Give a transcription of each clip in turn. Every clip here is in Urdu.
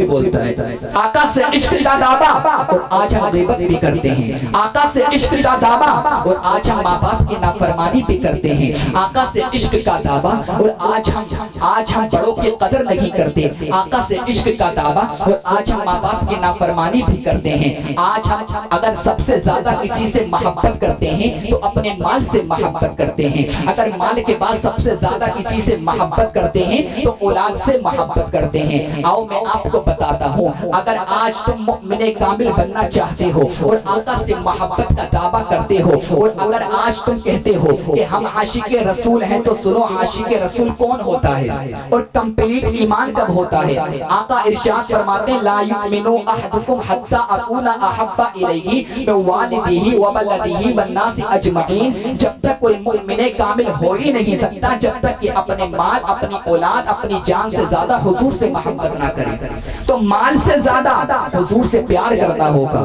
بولتا ہے آقا سے عشق کا دعویٰ اور آج ہم غیبت بھی کرتے ہیں، آقا سے عشق کا دعویٰ اور آج ہم ماں باپ کی نافرمانی بھی کرتے ہیں، آقا سے عشق کا دعویٰ اور آج ہم بڑوں کی قدر نہیں کرتے، آقا سے عشق کا دعویٰ اور آج ہم ماں باپ کی نافرمانی بھی کرتے ہیں۔ آج ہم اگر سب سے زیادہ کسی سے محبت کرتے ہیں تو اپنے مال سے محبت کرتے ہیں، اگر مال کے بعد سب سے زیادہ کسی سے محبت کرتے ہیں تو اولاد سے محبت کرتے ہیں۔ آؤ میں آپ کو بتاتا ہوں، اگر آج تم مؤمن کامل بننا چاہتے ہو اور آقا سے محبت کا دعویٰ کرتے ہو اور اگر آج تم کہتے ہو کہ ہم عاشق رسول ہیں تو سنو عاشق رسول کون ہوتا ہے اور کمپلیٹ ایمان کب ہوتا ہے۔ آقا ارشاد فرماتے ہیں لا یؤمنو احدکم حتی اکون احب الیہ من والدہ وولدہ والناس اجمعین، جب تک کوئی مؤمن کامل ہو ہی نہیں سکتا جب تک کہ اپنے مال، اپنی اولاد، اپنی جان سے زیادہ حضور سے محبت نہ کرے۔ تو مال سے زیادہ حضور سے پیار کرنا ہوگا،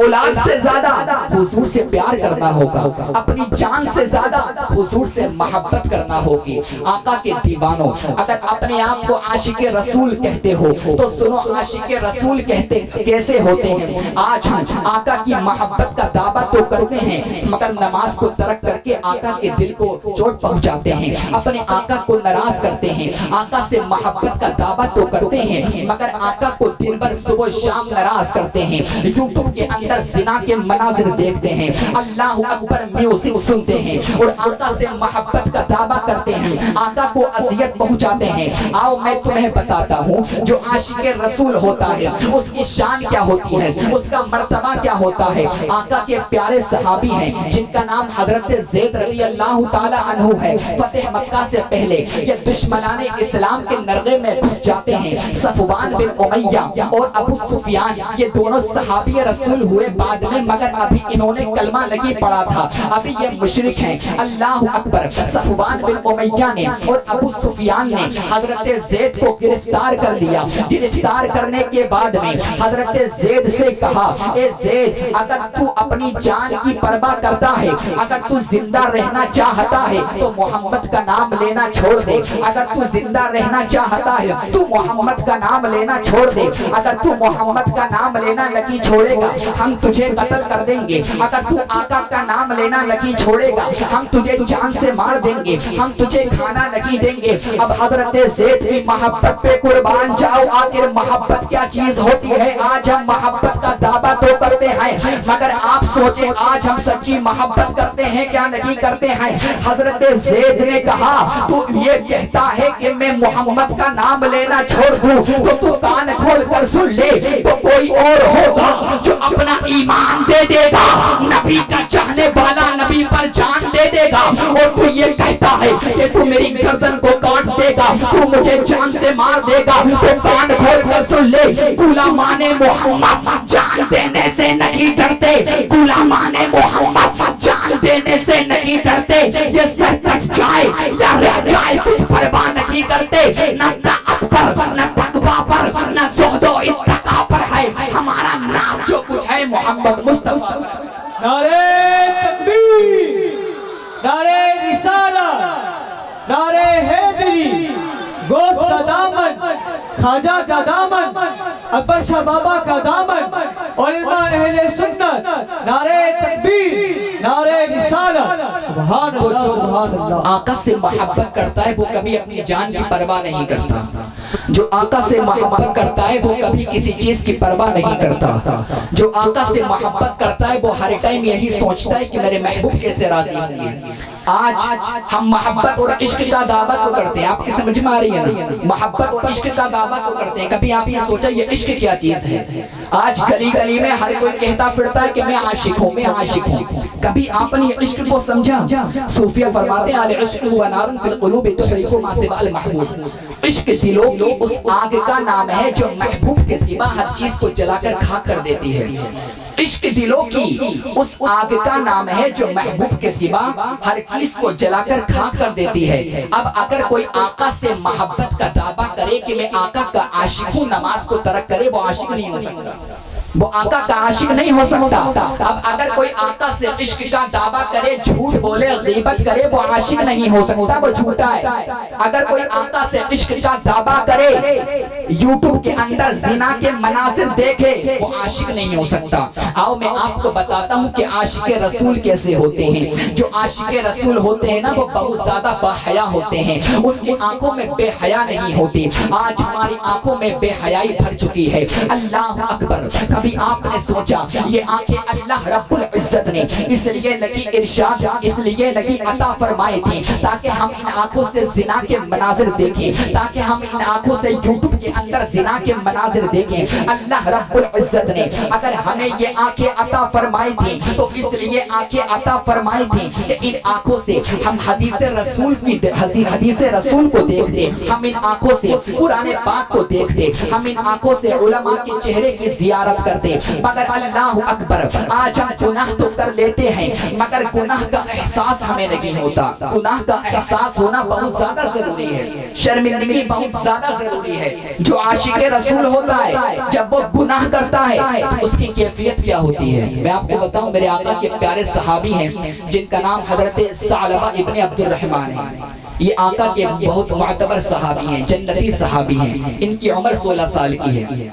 اولاد سے زیادہ حضور سے پیار کرنا ہوگا، اپنی جان سے زیادہ حضور سے محبت کرنا ہوگی۔ آقا کے دیوانوں، اگر اپنے آپ کو عاشق رسول کہتے ہو تو سنو عاشق رسول کہتے کیسے ہوتے ہیں۔ آج ہم آقا کی محبت کا دعویٰ تو کرتے ہیں مگر نماز کو ترک کر کے آقا کے دل کو چوٹ پہنچاتے ہیں، اپنے آقا کو ناراض کرتے ہیں۔ آقا سے محبت کا دعویٰ تو کرتے ہیں مگر آقا کو دن بھر صبح شام ناراض کرتے ہیں، یوٹیوب کے اندر زنا کے مناظر دیکھتے ہیں، اللہ اکبر میوزک سنتے ہیں اور آقا سے محبت کا دعویٰ کرتے ہیں، آقا کو اذیت پہنچاتے ہیں۔ آؤ میں تمہیں بتاتا ہوں جو عاشق رسول ہوتا ہے اس کی شان کیا ہوتی ہے، اس کا مرتبہ کیا ہوتا ہے۔ آقا کے پیارے صحابی ہیں جن کا نام حضرت زید رضی اللہ تعالی عنہ ہے، فتح مکہ سے پہلے یہ دشمنان اسلام کے نرغے میں گھس جاتے ہیں۔ صفوان بن امیہ اور ابو سفیان یہ دونوں صحابی رسول ہوئے بعد میں مگر ابھی انہوں نے کلمہ نہیں پڑھا تھا، ابھی یہ مشرک ہیں۔ اللہ اکبر، صفوان بن امیہ نے اور ابو سفیان نے حضرت زید کو گرفتار کر لیا۔ گرفتار کرنے کے بعد میں حضرت زید سے کہا اے زید اگر تو اپنی جان کی پرواہ کرتا ہے، اگر تو زندہ رہنا چاہتا ہے تو محمد کا نام لینا چھوڑ دے، اگر تو زندہ رہنا چاہتا ہے تو محمد کا نام لینا چھوڑ دے، اگر تو محمد کا نام لینا نہیں چھوڑے گا ہم تجھے قتل کر دیں گے، اگر تو آقا کا نام لینا نہیں چھوڑے گا ہم تجھے جان سے مار دیں گے، ہم تجھے کھانا نہیں دیں گے۔ اب حضرت زید کی محبت پہ قربان جاؤ، آخر محبت کیا چیز ہوتی ہے۔ آج ہم محبت کا دعویٰ تو کرتے ہیں مگر آپ سوچیں آج ہم سچی محبت کرتے ہیں کیا نہیں کرتے ہیں۔ حضرت زید نے کہا تو یہ کہتا ہے کہ میں محمد کا نام لینا چھوڑ دوں تو تو کان کھول کر سن لے، تو کوئی اور ہوگا جو اپنا ایمان دے دے گا، نبی کا چاہنے والا نبی پر جان دے دے گا، اور تو یہ کہتا ہے کہ تو میری گردن کو کاٹ دے گا، تو مجھے جان سے مار دے گا، تو کان کھول کر سن لے۔ غلامان محمد جان دینے سے نہیں ڈرتے، غلامان محمد جان دینے سے نہیں ڈرتے، یہ سر کٹ جائے یا رہ جائے کچھ پرواہ نہیں کرتے، نہ طاقت پر نہ تقویٰ پر نہ زہد و اتقا پر ہے ہمارا ناز، جو کچھ ہے محمد مصطفیٰ پر۔ نعرہ تکبیر، نعرہ رسالت، نعرہ حیدری، غوث کا دامن، خواجہ کا دامن، اکبر شاہ بابا کا دامن، علماء اہل سنت، نعرہ تکبیر، نعرہ رسالت، سبحان اللہ سبحان اللہ۔ آقا سے محبت کرتا ہے وہ کبھی اپنی جان کی پرواہ نہیں کرتا، جو آقا سے محبت کرتا ہے وہ کبھی کسی چیز کی پرواہ نہیں کرتا، جو آقا سے محبت کرتا ہے وہ ہر ٹائم یہی سوچتا ہے کہ میرے محبوب کیسے راضی ہوں گے۔ آج ہم محبت اور عشق کا دعویٰ تو کرتے ہیں، آپ کی سمجھ میں آ رہی ہے نا، محبت اور عشق کا دعویٰ تو کرتے ہیں، کبھی آپ نے سوچا یہ عشق کیا چیز ہے؟ آج گلی گلی میں ہر کوئی کہتا پھرتا ہے کہ میں عاشق ہوں، میں عاشق ہوں، کبھی آپ نے عشق کو سمجھا؟ صوفیہ فرماتے ہیں العشق هو نار فی القلوب تحرق ما سوى المحبوب، عشق دلوں کی اس آگ کا نام ہے جو محبوب کے سوا ہر چیز کو جلا کر خاک کر دیتی ہے۔ عشق دلوں کی اس آگ کا نام ہے جو محبوب کے سوا ہر چیز کو جلا کر خاک کر دیتی ہے۔ اب اگر کوئی آقا سے محبت کا دعویٰ کرے کہ میں آقا کا عاشق ہوں، نماز کو ترک کرے، وہ عاشق نہیں ہو سکتا۔ وہ آقا کا عاشق نہیں ہو سکتا۔ اب اگر کوئی آقا سے عشق کا دعویٰ کرے، جھوٹ بولے، غیبت کرے، وہ عاشق نہیں ہو سکتا، وہ جھوٹا ہے۔ اگر کوئی آقا سے عشق کا دعویٰ کرے، یوٹیوب کے اندر زنا کے مناظر دیکھے، وہ عاشق نہیں ہو سکتا۔ آؤ میں آپ کو بتاتا ہوں کہ عاشق رسول کیسے ہوتے ہیں۔ جو عاشق رسول ہوتے ہیں نا، وہ بہت زیادہ باحیا ہوتے ہیں، ان کی آنکھوں میں بے حیا نہیں ہوتی۔ آج ہماری آنکھوں میں بے حیائی بھر چکی ہے۔ اللہ اکبر! کبھی آپ نے سوچا یہ آنکھیں اللہ رب العزت نے اس لیے لگی ارشاد، اس لیے لگی عطا فرمائی تھی تاکہ ہم ان آنکھوں سے زنا کے مناظر دیکھیں، تاکہ ہم ان آنکھوں سے یوٹیوب کے اندر زنا کے مناظر دیکھیں۔ اللہ رب العزت نے اگر ہمیں یہ آنکھیں عطا فرمائی تھی تو اس لیے آنکھیں عطا فرمائی تھی کہ ان آنکھوں سے ہم حدیث رسول کو دیکھتے، ہم ان آنکھوں سے قرآن پاک کو دیکھتے، ہم ان آنکھوں سے علماء کے چہرے کی زیارت کرتے۔ مگر اللہ اکبر! آج ہم گناہ تو کر لیتے ہیں مگر گناہ کا احساس ہمیں نہیں ہوتا۔ گناہ کا احساس ہونا بہت زیادہ ضروری ہے، شرمندگی بہت زیادہ ضروری ہے۔ جو عاشق رسول ہوتا ہے جب وہ گناہ کرتا ہے تو اس کی کیفیت کیا ہوتی ہے؟ میں آپ کو بتاؤں، میرے آقا کے پیارے صحابی ہیں جن کا نام حضرت ثعلبہ ابن عبد الرحمن ہے۔ یہ آقا کے بہت معتبر صحابی ہیں، جنتی صحابی ہیں۔ ان کی عمر 16 سال کی ہے۔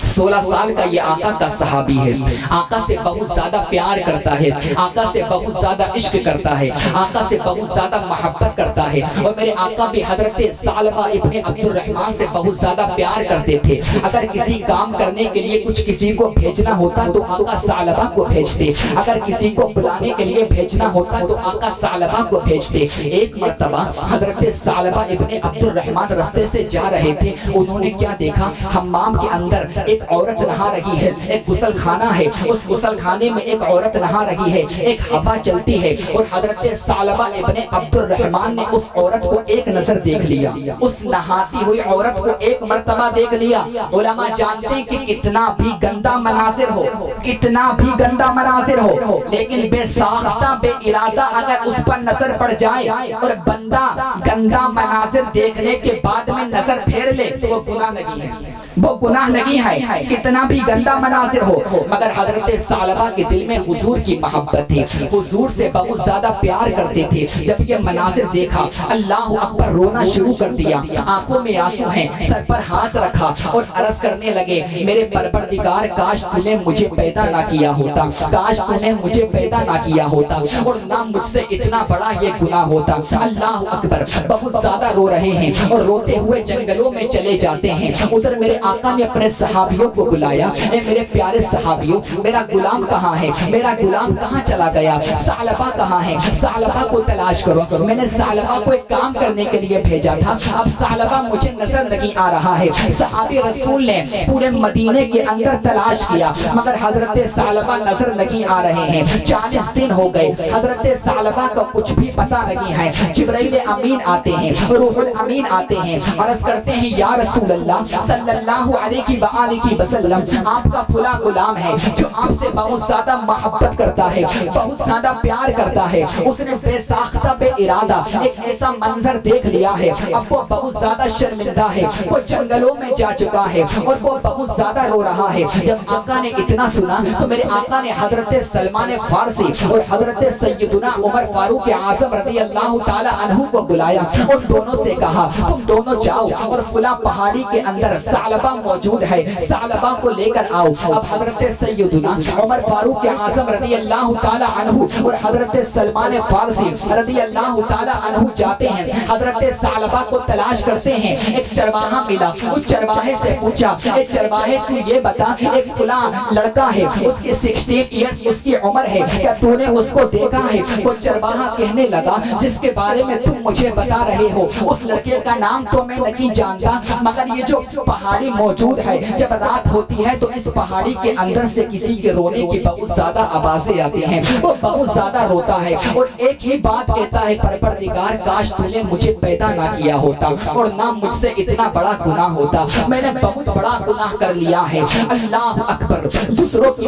16 سال کا یہ آقا کا صحابی ہے۔ آقا سے بہت زیادہ پیار کرتا ہے، آقا سے بہت زیادہ عشق کرتا ہے، آقا سے بہت زیادہ محبت کرتا ہے۔ اور میرے آقا بھی حضرت ثعلبہ ابن عبد الرحمن سے بہت زیادہ پیار کرتے تھے۔ اگر کسی کام کرنے کے لیے کچھ کسی کو بھیجنا ہوتا تو آقا ثعلبہ کو بھیجتے، اگر کسی کو بلانے کے لیے بھیجنا ہوتا تو آقا ثعلبہ کو بھیجتے۔ ایک مرتبہ حضرت ثعلبہ ابن عبد الرحمن رستے سے جا رہے تھے، انہوں نے کیا دیکھا؟ حمام کے اندر ایک عورت نہا رہی ہے، ایک غسل خانہ ہے، اس غسل خانے میں ایک عورت نہا رہی ہے، ایک ہوا چلتی ہے، اور حضرت ثعلبہ ابن عبد الرحمن نے اس عورت کو ایک نظر دیکھ لیا، اس نہاتی ہوئی عورت کو ایک مرتبہ دیکھ لیا۔ علماء جانتے ہیں کہ کتنا بھی گندا مناظر ہو، کتنا بھی گندا مناظر ہو، لیکن بے ساختہ بے ارادہ اگر اس پر نظر پڑ جائے اور بندہ گندا مناظر دیکھنے کے بعد میں نظر پھیر لے تو وہ گناہ نہیں ہے، وہ گناہ نہیں ہے، کتنا بھی گندا مناظر ہو۔ مگر حضرت ثعلبہ کے دل میں حضور کی محبت تھی، حضور سے بہت زیادہ پیار کرتے تھے۔ جب یہ مناظر دیکھا، اللہ اکبر، رونا شروع کر دیا، آنکھوں میں آنسو ہیں، سر پر ہاتھ رکھا اور عرض کرنے لگے، میرے پروردگار کاش تو نے مجھے پیدا نہ کیا ہوتا، کاش تو نے مجھے پیدا نہ کیا ہوتا اور نہ مجھ سے اتنا بڑا یہ گناہ ہوتا۔ اللہ اکبر! بہت زیادہ رو رہے ہیں اور روتے ہوئے جنگلوں میں چلے جاتے ہیں۔ ادھر میرے آقا نے اپنے صحابیوں کو بلایا، اے میرے پیارے صحابیوں، میرا غلام کہاں ہے؟ میرا غلام کہاں چلا گیا؟ ثعلبہ کہاں ہے؟ ثعلبہ کو تلاش کرو۔ میں نے ثعلبہ کو ایک کام کرنے کے لیے بھیجا تھا، اب ثعلبہ مجھے نظر نہیں آ رہا ہے۔ صحابی رسول نے پورے مدینے کے اندر تلاش کیا مگر حضرت ثعلبہ نظر نہیں آ رہے ہیں۔ 40 دن ہو گئے، حضرت ثعلبہ کا کچھ بھی پتہ نہیں ہے۔ جبرائیل امین آتے ہیں، روح الامین آتے ہیں، عرض کرتے ہیں، یا رسول اللہ صلی اللہ علیہ وآلہ وسلم، آپ کا فلاں غلام ہے جو آپ سے بہت زیادہ محبت کرتا ہے، بہت زیادہ پیار کرتا ہے، اس نے بے ساختہ بے ارادہ ایک ایسا منظر دیکھ لیا ہے، اب وہ بہت زیادہ شرمندہ ہے، وہ جنگلوں میں جا چکا ہے اور وہ بہت زیادہ رو رہا ہے۔ جب آقا نے اتنا سنا تو میرے آقا نے حضرت سلمان فارسی اور حضرت سیدنا عمر فاروق اعظم رضی اللہ تعالی عنہ کو بلایا، ان دونوں سے کہا، تم دونوں جاؤ اور فلاں پہاڑی کے اندر ثعلبہ موجود ہے، ثعلبہ کو لے کر آؤ۔ اب حضرت سیدنا عمر فاروق اعظم رضی اللہ تعالی عنہ اور حضرت سلمان فارسی رضی اللہ تعالی عنہ جاتے ہیں، حضرت ثعلبہ کو تلاش کرتے ہیں۔ ایک چرواہا ملا، اس چرواہے سے پوچھا، اے چرواہے تو یہ بتا، ایک فلاں لڑکا ہے، اس کی 16 ایئرز اس کی عمر ہے، کیا تو نے اس کو دیکھا ہے؟ وہ چرواہا کہنے لگا، جس کے بارے میں تم مجھے بتا رہے ہو اس لڑکے کا نام تو میں نہیں جانتا، مگر یہ جو پہاڑی موجود ہے، جب رات ہوتی ہے تو اس پہاڑی کے اندر سے کسی کے رونے کی بہت زیادہ آوازیں آتی ہیں، وہ بہت زیادہ روتا ہے اور ایک ہی بات کہتا ہے، پروردگار کاش تو نے مجھے پیدا نہ کیا ہوتا اور نہ مجھ سے اتنا بڑا گناہ ہوتا، میں نے بہت بڑا گناہ کر لیا ہے۔ اللہ اکبر! دوسروں کی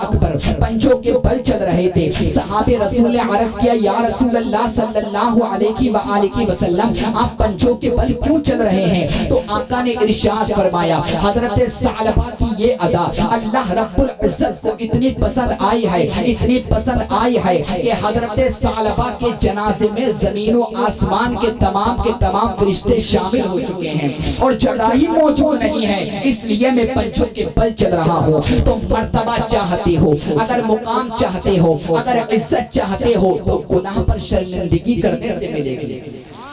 اکبر، پنجوں کے بل چل رہے تھے۔ صحابہ رسول نے عرض کیا یا رسول اللہ صلی اللہ علیہ وآلہ وسلم آپ پنجوں کے بل کیوں چل رہے ہیں؟ تو آقا نے ارشاد فرمایا حضرت ثعلبہ کی یہ ادا اللہ رب العزت کو اتنی پسند آئی ہے، اتنی پسند آئی ہے کہ حضرت ثعلبہ کے جنازے میں زمین و آسمان کے تمام فرشتے شامل ہو چکے ہیں اور جگہ ہی موجود نہیں ہے، اس لیے میں پنجوں کے بل چل رہا ہوں۔ تو مرتبہ چاہتے ہو، اگر مقام چاہتے ہو، اگر عزت چاہتے ہو تو گناہ پر شرمندگی کرنے سے ملے گی۔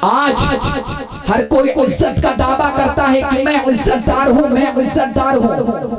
آج ہر کوئی عزت کا دعویٰ کرتا ہے کہ میں عزت دار ہوں، میں عزت دار ہوں،